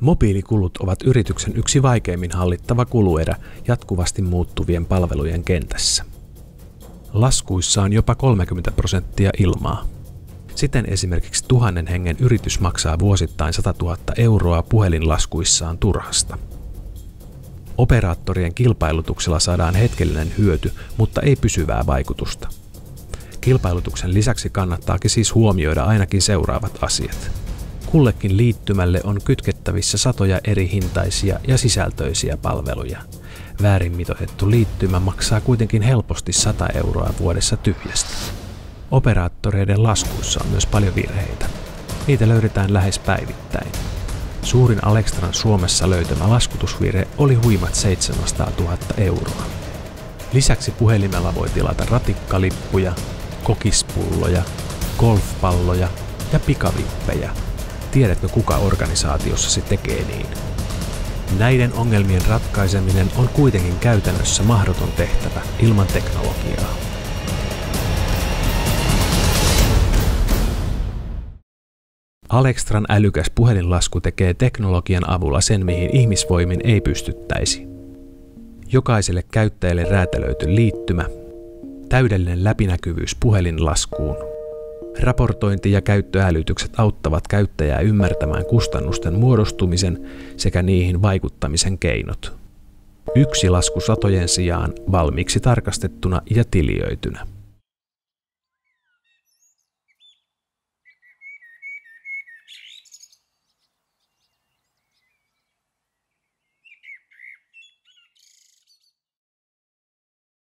Mobiilikulut ovat yrityksen yksi vaikeimmin hallittava kuluerä jatkuvasti muuttuvien palvelujen kentässä. Laskuissa on jopa 30% ilmaa. Siten esimerkiksi 1000 hengen yritys maksaa vuosittain 100 000 euroa puhelinlaskuissaan turhasta. Operaattorien kilpailutuksella saadaan hetkellinen hyöty, mutta ei pysyvää vaikutusta. Kilpailutuksen lisäksi kannattaakin siis huomioida ainakin seuraavat asiat. Kullekin liittymälle on kytkettävissä satoja eri hintaisia ja sisältöisiä palveluja. Väärin mitoitettu liittymä maksaa kuitenkin helposti 100 euroa vuodessa tyhjästä. Operaattoreiden laskuissa on myös paljon virheitä. Niitä löydetään lähes päivittäin. Suurin Alexstran Suomessa löytämä laskutusvirhe oli huimat 700 000 euroa. Lisäksi puhelimella voi tilata ratikkalippuja, kokispulloja, golfpalloja ja pikavippejä. Tiedätkö, kuka organisaatiossasi tekee niin? Näiden ongelmien ratkaiseminen on kuitenkin käytännössä mahdoton tehtävä ilman teknologiaa. Alexstran älykäs puhelinlasku tekee teknologian avulla sen, mihin ihmisvoimin ei pystyttäisi. Jokaiselle käyttäjälle räätälöity liittymä, täydellinen läpinäkyvyys puhelinlaskuun, raportointi ja käyttöälytykset auttavat käyttäjää ymmärtämään kustannusten muodostumisen sekä niihin vaikuttamisen keinot. Yksi lasku satojen sijaan valmiiksi tarkastettuna ja tiljöitynä.